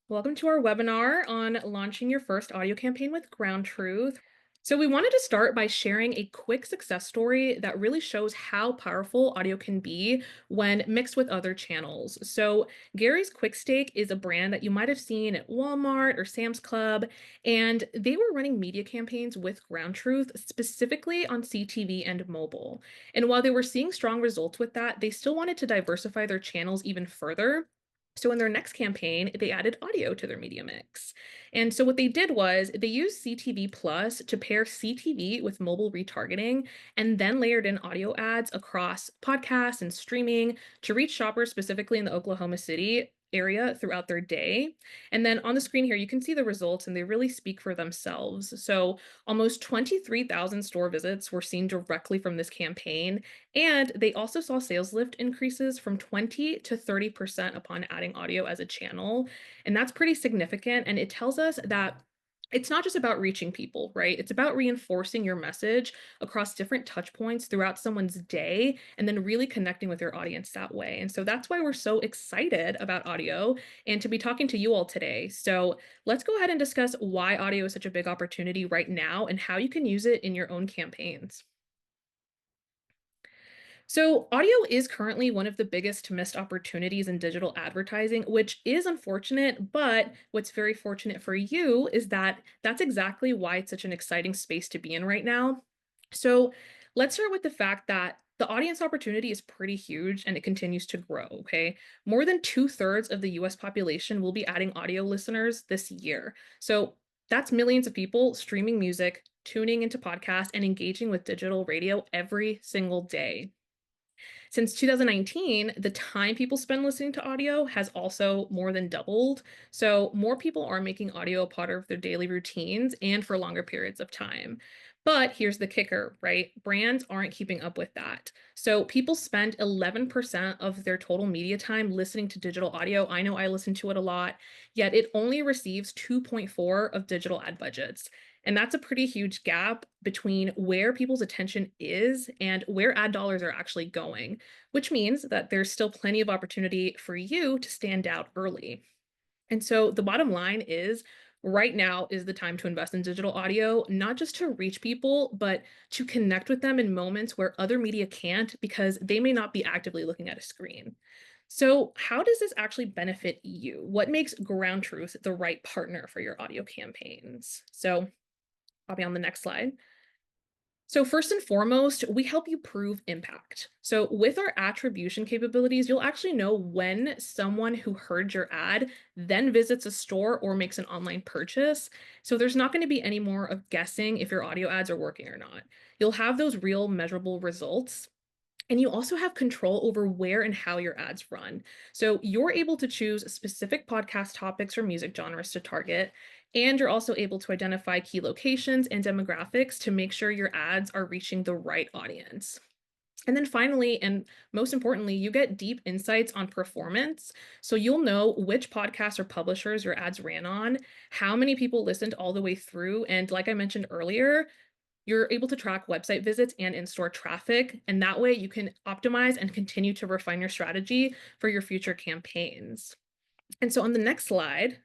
Welcome to our webinar on launching your first audio campaign with GroundTruth. So we wanted to start by sharing a quick success story that really shows how powerful audio can be when mixed with other channels. So Gary's Quick Steak is a brand that you might have seen at Walmart or Sam's Club, and they were running media campaigns with GroundTruth specifically on CTV and mobile. And while they were seeing strong results with that, they still wanted to diversify their channels even further. So in their next campaign, they added audio to their media mix. And so what they did was they used CTV Plus to pair CTV with mobile retargeting and then layered in audio ads across podcasts and streaming to reach shoppers specifically in the Oklahoma City area throughout their day. And then on the screen here, you can see the results and they really speak for themselves. So almost 23,000 store visits were seen directly from this campaign, and they also saw sales lift increases from 20 to 30% upon adding audio as a channel. And that's pretty significant. And it tells us that it's not just about reaching people, right? It's about reinforcing your message across different touch points throughout someone's day and then really connecting with your audience that way. And so that's why we're so excited about audio and to be talking to you all today. So let's go ahead and discuss why audio is such a big opportunity right now and how you can use it in your own campaigns. So, audio is currently one of the biggest missed opportunities in digital advertising, which is unfortunate. But what's very fortunate for you is that that's exactly why it's such an exciting space to be in right now. So, let's start with the fact that the audience opportunity is pretty huge and it continues to grow. Okay. More than 2/3 of the US population will be adding audio listeners this year. So, that's millions of people streaming music, tuning into podcasts, and engaging with digital radio every single day. Since 2019, the time people spend listening to audio has also more than doubled. So, more people are making audio a part of their daily routines and for longer periods of time. But here's the kicker, right? Brands aren't keeping up with that. So, people spend 11% of their total media time listening to digital audio. I know I listen to it a lot, yet it only receives 2.4 of digital ad budgets. And that's a pretty huge gap between where people's attention is and where ad dollars are actually going, which means that there's still plenty of opportunity for you to stand out early. And so the bottom line is right now is the time to invest in digital audio, not just to reach people, but to connect with them in moments where other media can't because they may not be actively looking at a screen. So, how does this actually benefit you? What makes Ground Truth the right partner for your audio campaigns? So, I'll be on the next slide. So first and foremost, we help you prove impact. So with our attribution capabilities, you'll actually know when someone who heard your ad then visits a store or makes an online purchase. So there's not going to be any more of guessing if your audio ads are working or not. You'll have those real measurable results. And you also have control over where and how your ads run. So you're able to choose specific podcast topics or music genres to target. And you're also able to identify key locations and demographics to make sure your ads are reaching the right audience. And then finally, and most importantly, you get deep insights on performance. So you'll know which podcasts or publishers your ads ran on, how many people listened all the way through. And like I mentioned earlier, you're able to track website visits and in-store traffic, and that way you can optimize and continue to refine your strategy for your future campaigns. And so on the next slide,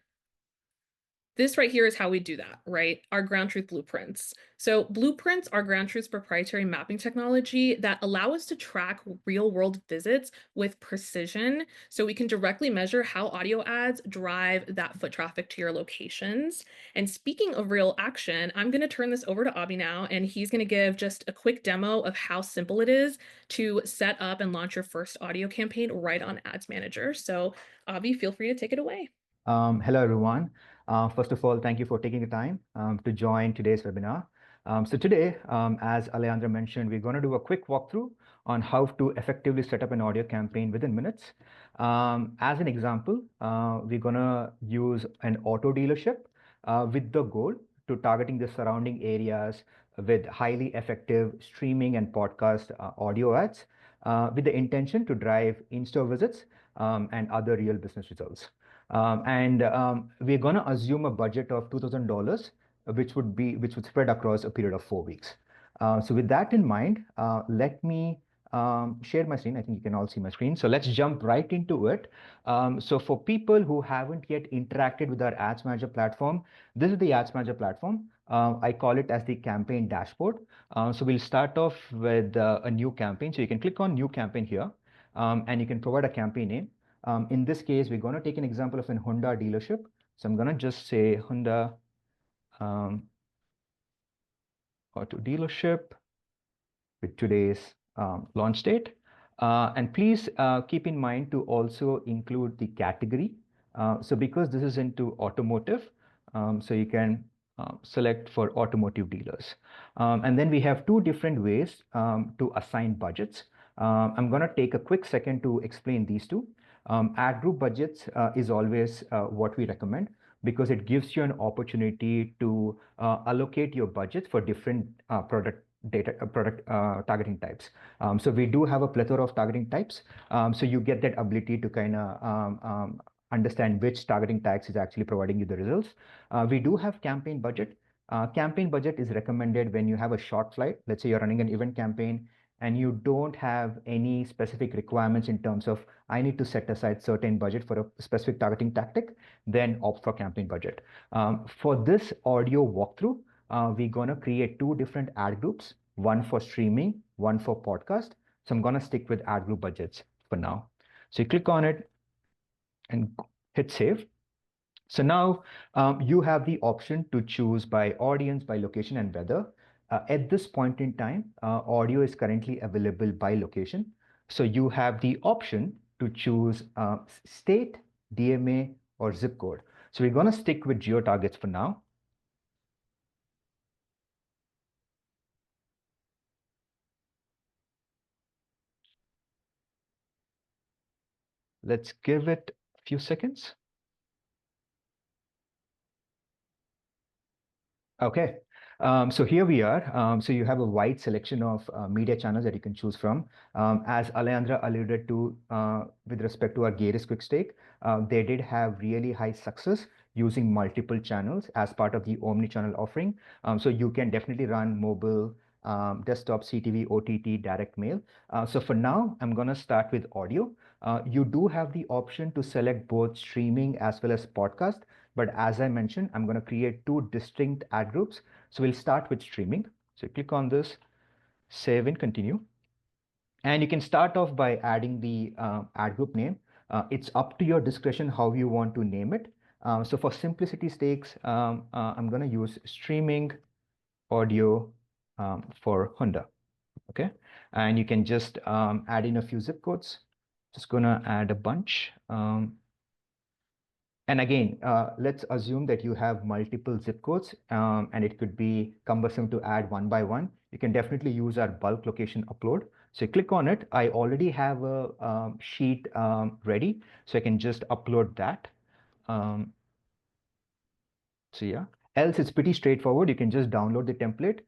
this right here is how we do that, right? Our ground truth blueprints. So blueprints are ground truth's proprietary mapping technology that allow us to track real world visits with precision. So we can directly measure how audio ads drive that foot traffic to your locations. And speaking of real action, I'm going to turn this over to Abhi now, and he's going to give just a quick demo of how simple it is to set up and launch your first audio campaign right on Ads Manager. So Abhi, feel free to take it away. Hello, everyone. First of all, thank you for taking the time to join today's webinar. So today, as Alejandra mentioned, we're going to do a quick walkthrough on how to effectively set up an audio campaign within minutes. As an example, we're going to use an auto dealership with the goal to targeting the surrounding areas with highly effective streaming and podcast audio ads with the intention to drive in-store visits and other real business results. We're going to assume a budget of $2,000, which would spread across a period of 4 weeks. So with that in mind, let me share my screen. I think you can all see my screen. So let's jump right into it. So for people who haven't yet interacted with our Ads Manager platform, this is the Ads Manager platform. I call it as the campaign dashboard. So we'll start off with a new campaign. So you can click on new campaign here, and you can provide a campaign name. In this case, we're going to take an example of an Honda dealership. So I'm going to just say Honda auto dealership with today's launch date. And please keep in mind to also include the category. So because this is into automotive, so you can select for automotive dealers. And then we have two different ways to assign budgets. I'm going to take a quick second to explain these two. Ad group budgets is always what we recommend because it gives you an opportunity to allocate your budget for different product targeting types. So we do have a plethora of targeting types. So you get that ability to kind of understand which targeting tags is actually providing you the results. We do have campaign budget. Campaign budget is recommended when you have a short flight. Let's say you're running an event campaign and you don't have any specific requirements in terms of I need to set aside certain budget for a specific targeting tactic, then opt for campaign budget. For this audio walkthrough, we're going to create two different ad groups, one for streaming, one for podcast. So I'm going to stick with ad group budgets for now. So you click on it and hit save. So now you have the option to choose by audience, by location, and weather. At this point in time, audio is currently available by location. So you have the option to choose state, DMA, or zip code. So we're going to stick with geo targets for now. Let's give it a few seconds. Okay, so here we are. So you have a wide selection of media channels that you can choose from. As Alejandra alluded to with respect to our Gator's Quick Stake, they did have really high success using multiple channels as part of the omni-channel offering. So you can definitely run mobile, desktop, CTV, OTT, direct mail. So for now, I'm going to start with audio. You do have the option to select both streaming as well as podcast. But as I mentioned, I'm going to create two distinct ad groups. So we'll start with streaming. So click on this, save and continue. And you can start off by adding the ad group name. It's up to your discretion how you want to name it. So for simplicity stakes, I'm going to use streaming audio for Honda. Okay. And you can just add in a few zip codes. Just going to add a bunch. And again, let's assume that you have multiple zip codes and it could be cumbersome to add one by one. You can definitely use our bulk location upload. So you click on it. I already have a sheet ready, so I can just upload that. So yeah, else it's pretty straightforward. You can just download the template,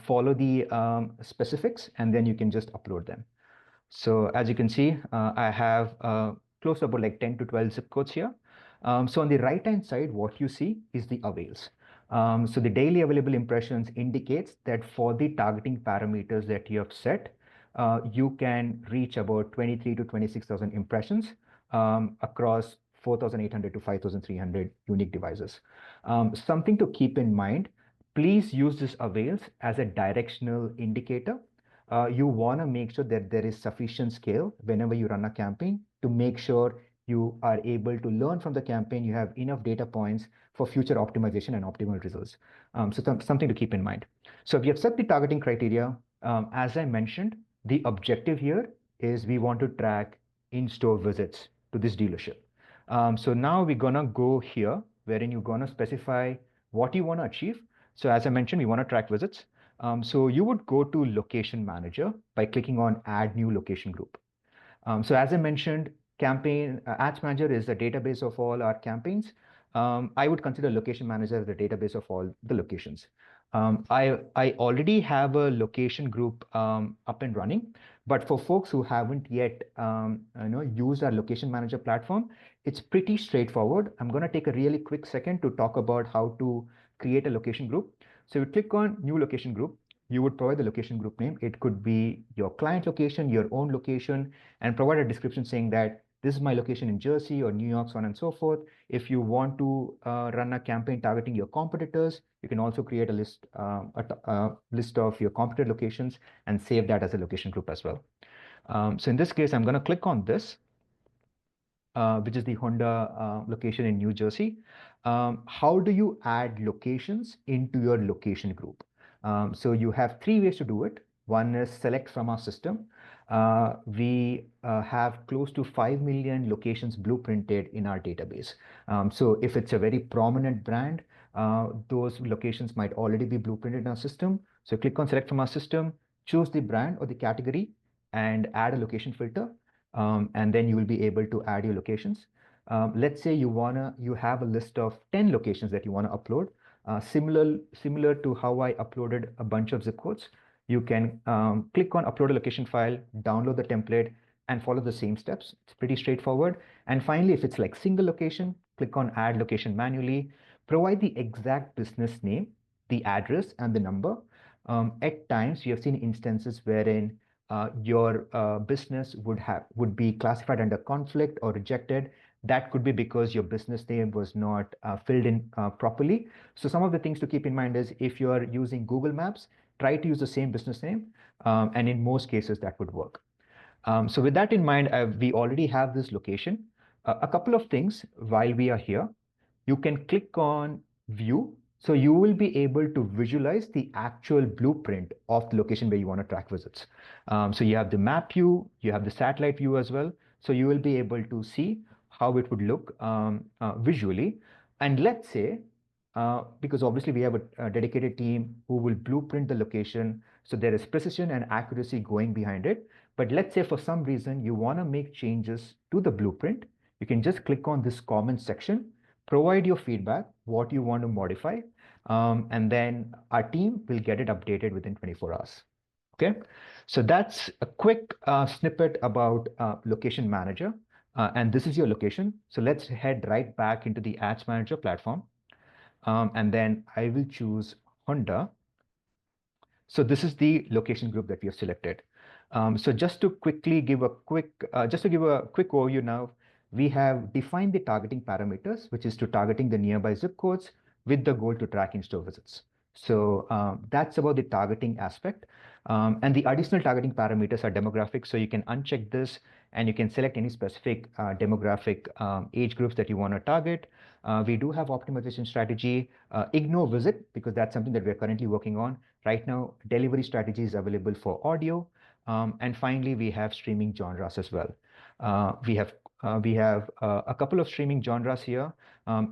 follow the specifics, and then you can just upload them. So as you can see, I have close to about like 10 to 12 zip codes here. So on the right-hand side, what you see is the avails. So the daily available impressions indicates that for the targeting parameters that you have set, you can reach about 23 to 26,000 impressions across 4,800 to 5,300 unique devices. Something to keep in mind, please use this avails as a directional indicator. You want to make sure that there is sufficient scale whenever you run a campaign to make sure you are able to learn from the campaign. You have enough data points for future optimization and optimal results. So something to keep in mind. So we have set the targeting criteria. As I mentioned, the objective here is we want to track in-store visits to this dealership. So now we're going to go here wherein you're going to specify what you want to achieve. So as I mentioned, we want to track visits. So you would go to Location Manager by clicking on Add New Location Group. So as I mentioned, Ads Manager is the database of all our campaigns. I would consider Location Manager as the database of all the locations. I already have a location group up and running, but for folks who haven't yet used our Location Manager platform, it's pretty straightforward. I'm going to take a really quick second to talk about how to create a location group. So you click on New Location Group. you would provide the location group name. It could be your client location, your own location, and provide a description saying that this is my location in Jersey or New York, so on and so forth. If you want to run a campaign targeting your competitors, you can also create a list of your competitor locations and save that as a location group as well. So in this case, I'm going to click on this, which is the Honda location in New Jersey. How do you add locations into your location group? So you have three ways to do it. One is select from our system. We have close to 5 million locations blueprinted in our database. So if it's a very prominent brand, those locations might already be blueprinted in our system. So click on select from our system, choose the brand or the category, and add a location filter. And then you will be able to add your locations. Let's say you have a list of 10 locations that you want to upload. Similar to how I uploaded a bunch of zip codes, you can click on upload a location file, download the template, and follow the same steps. It's pretty straightforward. And finally, if it's like single location, click on add location manually, provide the exact business name, the address, and the number. At times, you have seen instances wherein your business would be classified under conflict or rejected. That could be because your business name was not filled in properly. So some of the things to keep in mind is if you're using Google Maps, try to use the same business name. And in most cases, that would work. So with that in mind, we already have this location. A couple of things while we are here. You can click on view. So you will be able to visualize the actual blueprint of the location where you want to track visits. So you have the map view, you have the satellite view as well. So you will be able to see how it would look visually. And let's say, because obviously we have a dedicated team who will blueprint the location. So there is precision and accuracy going behind it. But let's say for some reason you want to make changes to the blueprint, you can just click on this comment section, provide your feedback, what you want to modify, and then our team will get it updated within 24 hours. Okay, so that's a quick snippet about Location Manager. And this is your location. So let's head right back into the Ads Manager platform. And then I will choose Honda. So this is the location group that we have selected. So just to quickly give a quick overview now, we have defined the targeting parameters, which is to targeting the nearby zip codes with the goal to track in-store visits. So that's about the targeting aspect. And the additional targeting parameters are demographics. So you can uncheck this and you can select any specific demographic age groups that you want to target. We do have optimization strategy, ignore visit, because that's something that we're currently working on. Right now, delivery strategy is available for audio. And finally, we have streaming genres as well. We have a couple of streaming genres here.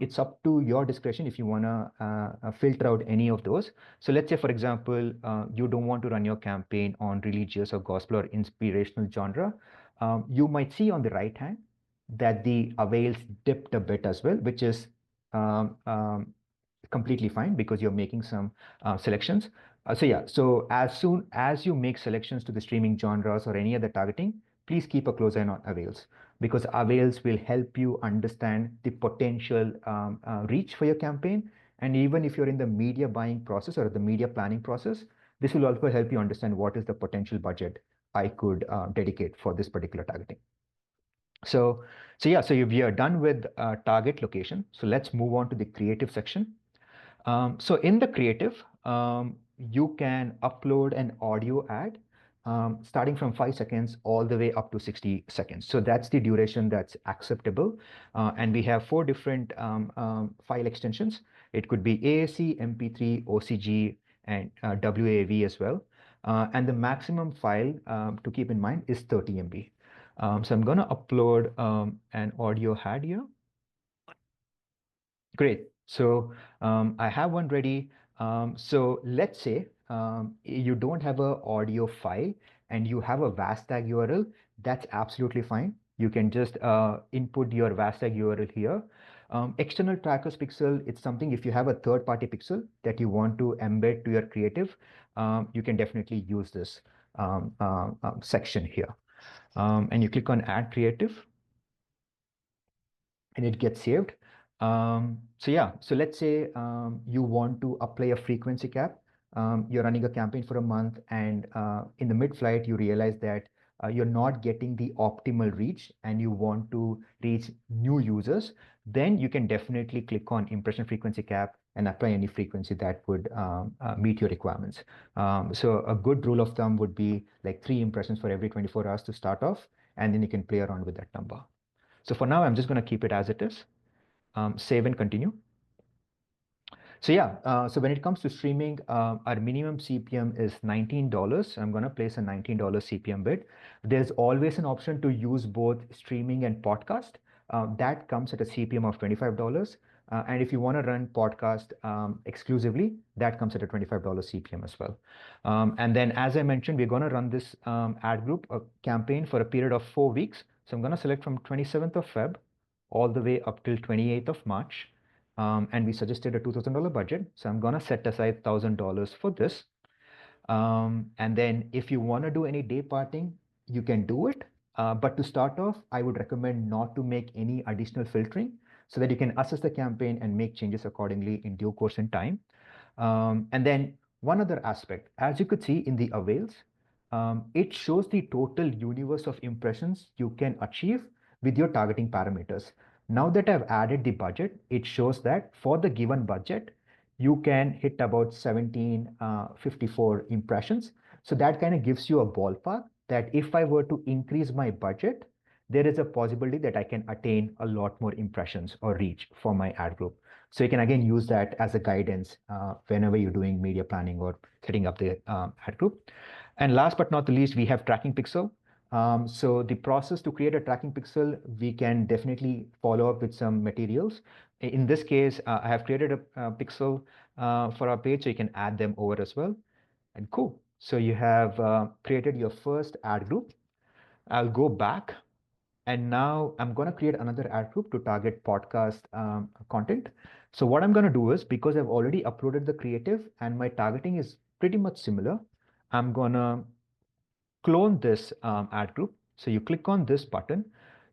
It's up to your discretion if you want to filter out any of those. So let's say, for example, you don't want to run your campaign on religious or gospel or inspirational genre. You might see on the right hand that the avails dipped a bit as well, which is um, um, completely fine because you're making some selections. So as soon as you make selections to the streaming genres or any other targeting, please keep a close eye on avails, because avails will help you understand the potential reach for your campaign. And even if you're in the media buying process or the media planning process, this will also help you understand what is the potential budget I could dedicate for this particular targeting. So we are done with target location. So let's move on to the creative section. So in the creative, you can upload an audio ad starting from 5 seconds all the way up to 60 seconds. So that's the duration that's acceptable. And we have 4 different file extensions. It could be AAC, MP3, OCG, and WAV as well. And the maximum file to keep in mind is 30 MB. So I'm going to upload an audio ad here. Great. So I have one ready. So let's say you don't have an audio file and you have a VAS tag URL. That's absolutely fine. You can just input your VAS tag URL here. External trackers pixel, it's something if you have a third-party pixel that you want to embed to your creative, you can definitely use this section here. And you click on Add Creative and it gets saved. So let's say you want to apply a frequency cap. you're running a campaign for a month, and in the mid-flight, you realize that you're not getting the optimal reach and you want to reach new users, then you can definitely click on impression frequency cap and apply any frequency that would meet your requirements. So a good rule of thumb would be like 3 impressions for every 24 hours to start off, and then you can play around with that number. So for now, I'm just going to keep it as it is. Save and continue. So yeah, so when it comes to streaming, our minimum CPM is $19. I'm going to place a $19 CPM bid. There's always an option to use both streaming and podcast. That comes at a CPM of $25. And if you want to run podcast exclusively, that comes at a $25 CPM as well. And then, as I mentioned, we're going to run this ad group campaign for a period of 4 weeks. So I'm going to select from 27th of Feb all the way up till 28th of March. And we suggested a $2,000 budget. So I'm going to set aside $1,000 for this. And then if you want to do any day parting, you can do it. But to start off, I would recommend not to make any additional filtering so that you can assess the campaign and make changes accordingly in due course and time. And then one other aspect, as you could see in the avails, it shows the total universe of impressions you can achieve with your targeting parameters. Now that I've added the budget, it shows that for the given budget, you can hit about 1754 impressions. So that kind of gives you a ballpark that if I were to increase my budget, there is a possibility that I can attain a lot more impressions or reach for my ad group. So you can again use that as a guidance whenever you're doing media planning or setting up the ad group. And last but not the least, we have tracking pixel. So the process to create a tracking pixel, we can definitely follow up with some materials. In this case, I have created a pixel for our page, so you can add them over as well. And cool. So you have created your first ad group. I'll go back. And now I'm going to create another ad group to target podcast content. So what I'm going to do is, because I've already uploaded the creative and my targeting is pretty much similar, I'm going to clone this ad group. So you click on this button,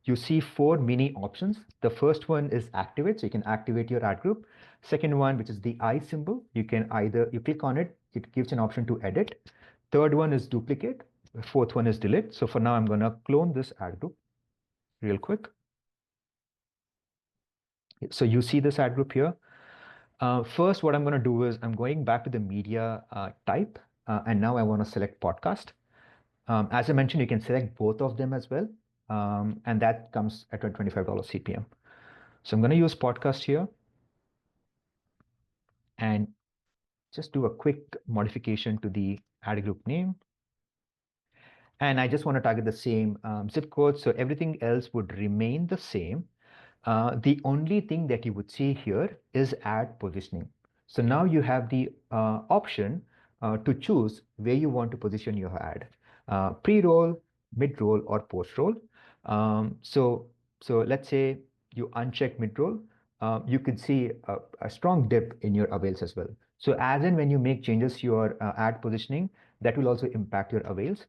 you see 4 mini options. The first one is activate, so you can activate your ad group. Second one, which is the eye symbol, you click on it, it gives an option to edit. Third one is duplicate. Fourth one is delete. So for now, I'm going to clone this ad group real quick. So you see this ad group here. First, what I'm going to do is I'm going back to the media type, and now I want to select podcast. As I mentioned, you can select both of them as well, and that comes at a $25 CPM. So I'm going to use podcast here and just do a quick modification to the ad group name. And I just want to target the same zip code, so everything else would remain the same. The only thing that you would see here is ad positioning. So now you have the option to choose where you want to position your ad, pre-roll, mid-roll, or post-roll. So let's say you uncheck mid-roll, you could see a strong dip in your avails as well. So as and when you make changes to your ad positioning, that will also impact your avails.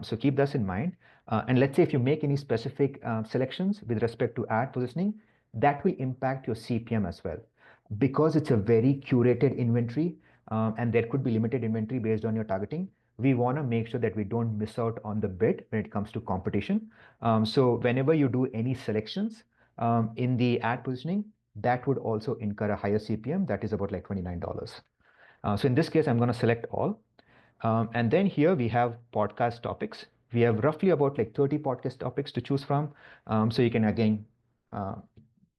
So keep this in mind. And let's say if you make any specific selections with respect to ad positioning, that will impact your CPM as well. Because it's a very curated inventory and there could be limited inventory based on your targeting, we want to make sure that we don't miss out on the bid when it comes to competition. So whenever you do any selections in the ad positioning, that would also incur a higher CPM, that is about like $29. So in this case, I'm going to select all. And then here we have podcast topics. We have roughly about like 30 podcast topics to choose from. So you can again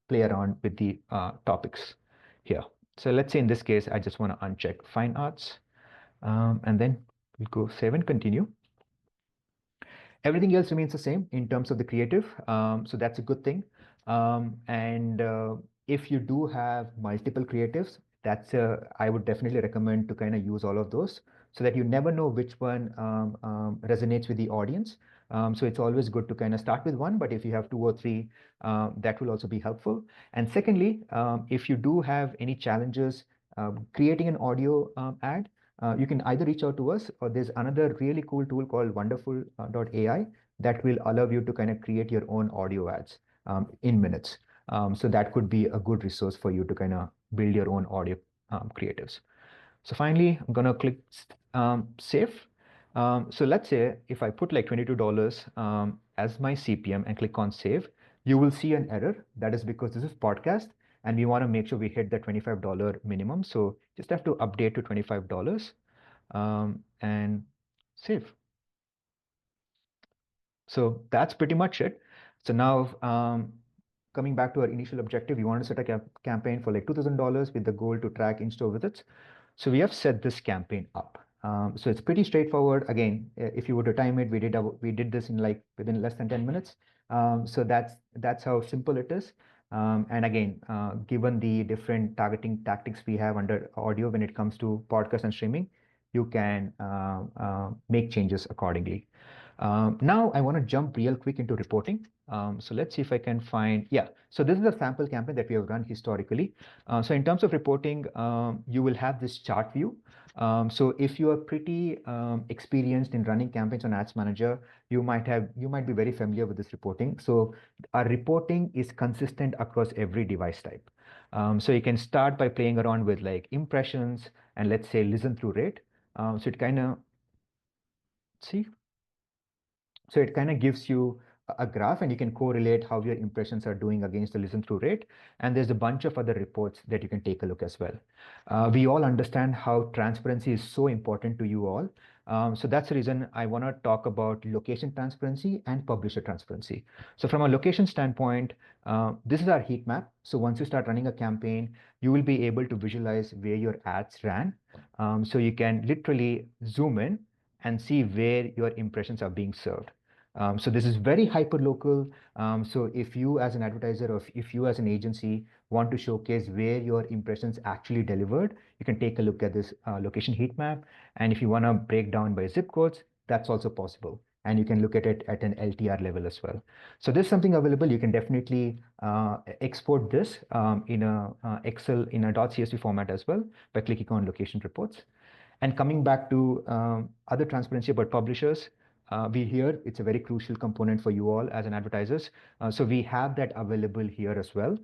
play around with the topics here. So let's say in this case, I just want to uncheck fine arts. And then we'll go save and continue. Everything else remains the same in terms of the creative. So that's a good thing. And if you do have multiple creatives, I would definitely recommend to kind of use all of those so that you never know which one resonates with the audience. So it's always good to kind of start with one, but if you have 2 or 3, that will also be helpful. And secondly, if you do have any challenges creating an audio ad, you can either reach out to us, or there's another really cool tool called wonderful.ai that will allow you to kind of create your own audio ads in minutes. So that could be a good resource for you to kind of build your own audio creatives. So finally, I'm gonna click save. So let's say if I put like $22 as my CPM and click on save, you will see an error. That is because this is podcast and we want to make sure we hit the $25 minimum. So just have to update to $25 and save. So that's pretty much it. So now coming back to our initial objective, we want to set a campaign for like $2,000 with the goal to track in-store visits. So we have set this campaign up. So it's pretty straightforward. Again, if you were to time it, we did this in like within less than 10 minutes. So that's how simple it is. And again, given the different targeting tactics we have under audio when it comes to podcast and streaming, you can make changes accordingly. Now I want to jump real quick into reporting. So let's see if I can find, yeah. So this is a sample campaign that we have run historically. So in terms of reporting, you will have this chart view. So if you are pretty experienced in running campaigns on Ads Manager, you might be very familiar with this reporting. So our reporting is consistent across every device type. So you can start by playing around with like impressions and let's say listen through rate. So it kind of see. So it kind of gives you a graph and you can correlate how your impressions are doing against the listen through rate. And there's a bunch of other reports that you can take a look as well. We all understand how transparency is so important to you all. So that's the reason I want to talk about location transparency and publisher transparency. So from a location standpoint, this is our heat map. So once you start running a campaign, you will be able to visualize where your ads ran. So you can literally zoom in and see where your impressions are being served. So this is very hyper local. So if you as an advertiser or if you as an agency want to showcase where your impressions actually delivered, you can take a look at this location heat map. And if you want to break down by zip codes, that's also possible. And you can look at it at an LTR level as well. So there's something available. You can definitely export this in a Excel in a .csv format as well by clicking on location reports. And coming back to other transparency about publishers, we here, it's a very crucial component for you all as an advertisers. So we have that available here as well.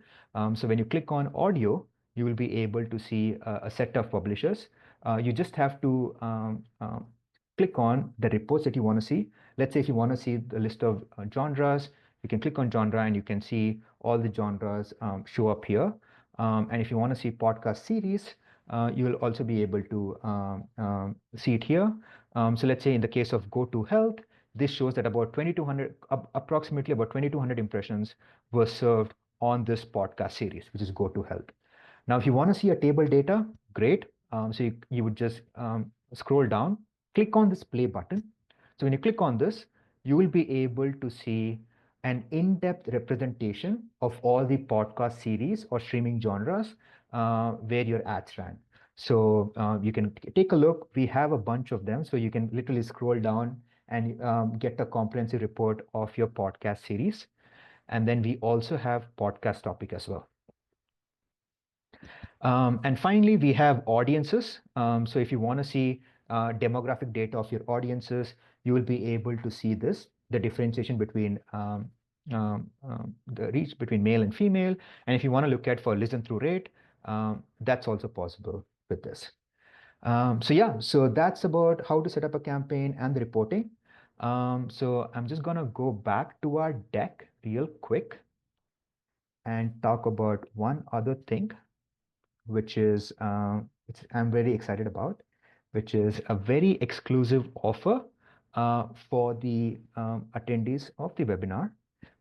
So when you click on audio, you will be able to see a set of publishers. You just have to click on the reports that you want to see. Let's say if you want to see the list of genres, you can click on genre and you can see all the genres show up here. And if you want to see podcast series, you will also be able to see it here. So let's say in the case of Go to Health, this shows that about 2,200, approximately about 2,200 impressions were served on this podcast series, which is Go to Health. Now, if you want to see a table data, great. So you would just scroll down, click on this play button. So when you click on this, you will be able to see an in-depth representation of all the podcast series or streaming genres where your ads ran. So you can take a look. We have a bunch of them. So you can literally scroll down and get a comprehensive report of your podcast series. And then we also have podcast topic as well. And finally, we have audiences. So if you want to see demographic data of your audiences, you will be able to see this, the differentiation between the reach between male and female. And if you want to look at for listen through rate, that's also possible with this. So yeah, so that's about how to set up a campaign and the reporting. So I'm just gonna go back to our deck real quick and talk about one other thing which is I'm very excited about, which is a very exclusive offer for the attendees of the webinar,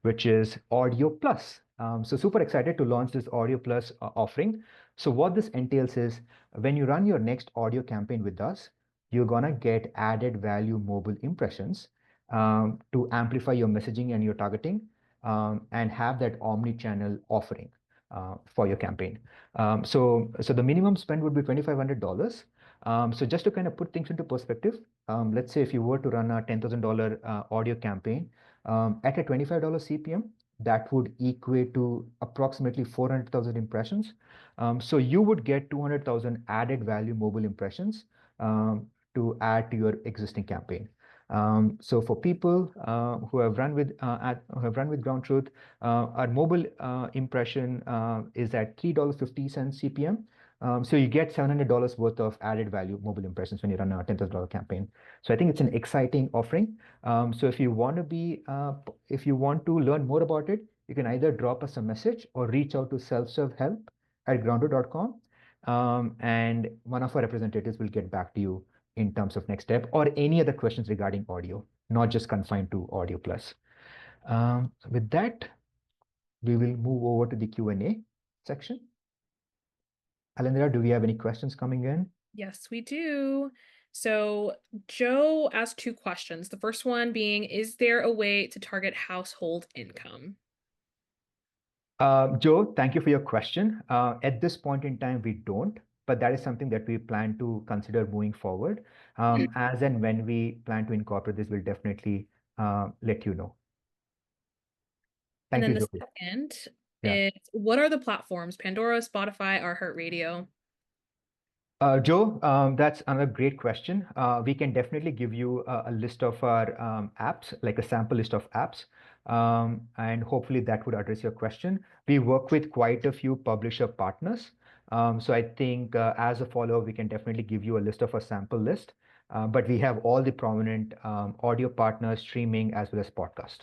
which is Audio Plus. So super excited to launch this Audio Plus offering. So what this entails is when you run your next audio campaign with us, you're gonna get added value mobile impressions to amplify your messaging and your targeting and have that omni-channel offering for your campaign. So the minimum spend would be $2,500. So just to kind of put things into perspective, let's say if you were to run a $10,000 audio campaign at a $25 CPM, that would equate to approximately 400,000 impressions. So you would get 200,000 added value mobile impressions to add to your existing campaign. So for people who have run with GroundTruth, our mobile impression is at $3.50 CPM. So you get $700 worth of added value mobile impressions when you run a $10,000 campaign. So I think it's an exciting offering. So if you want to learn more about it, you can either drop us a message or reach out to self-serve help@grounded.com. And one of our representatives will get back to you in terms of next step or any other questions regarding audio, not just confined to Audio Plus. With that, we will move over to the Q&A section. Alendra, do we have any questions coming in? Yes, we do. So Joe asked two questions. The first one being, is there a way to target household income? Joe, thank you for your question. At this point in time, we don't, but that is something that we plan to consider moving forward. As and when we plan to incorporate this, we'll definitely let you know. And Thank then you, the Joe. second Yeah. is, what are the platforms? Pandora, Spotify, or iHeartRadio? Joe, that's another great question. We can definitely give you a list of our apps, like a sample list of apps, and hopefully that would address your question. We work with quite a few publisher partners. So I think as a follow-up, we can definitely give you a list of a sample list, but we have all the prominent audio partners, streaming, as well as podcast.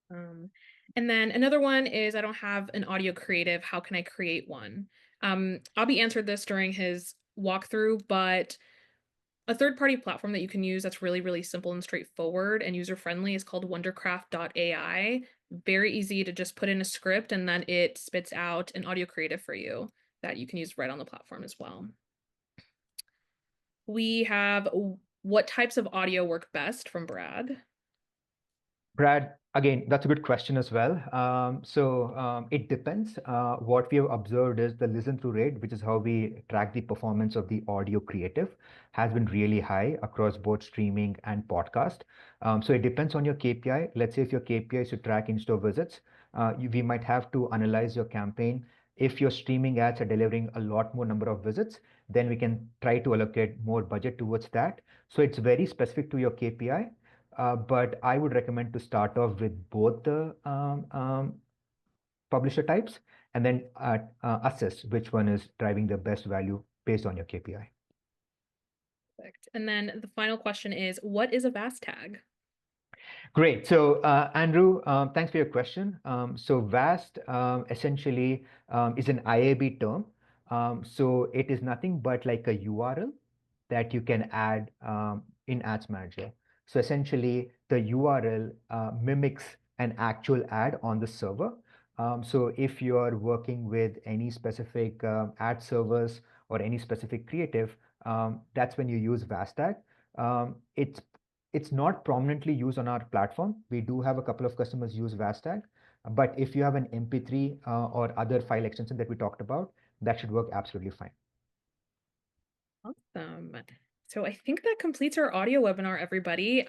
Um, and then another one is, I don't have an audio creative. How can I create one? Abby answered this during his walkthrough, but a third-party platform that you can use that's really, really simple and straightforward and user-friendly is called wondercraft.ai. Very easy to just put in a script and then it spits out an audio creative for you that you can use right on the platform as well. We have, what types of audio work best, from Brad. Brad, again, that's a good question as well. It depends. What we have observed is the listen through rate, which is how we track the performance of the audio creative, has been really high across both streaming and podcast. So it depends on your KPI. Let's say if your KPI is to track in-store visits, we might have to analyze your campaign. If your streaming ads are delivering a lot more number of visits, then we can try to allocate more budget towards that. So it's very specific to your KPI. But I would recommend to start off with both the publisher types and then assess which one is driving the best value based on your KPI. Perfect. And then the final question is, what is a VAS tag? Great. So, Andrew, thanks for your question. So, VAST essentially is an IAB term. So, it is nothing but like a URL that you can add in Ads Manager. So, essentially, the URL mimics an actual ad on the server. So, if you're working with any specific ad servers or any specific creative, that's when you use VAST tag. It's not prominently used on our platform. We do have a couple of customers use Vastag, but if you have an MP3 or other file extension that we talked about, that should work absolutely fine. Awesome. So I think that completes our audio webinar, everybody.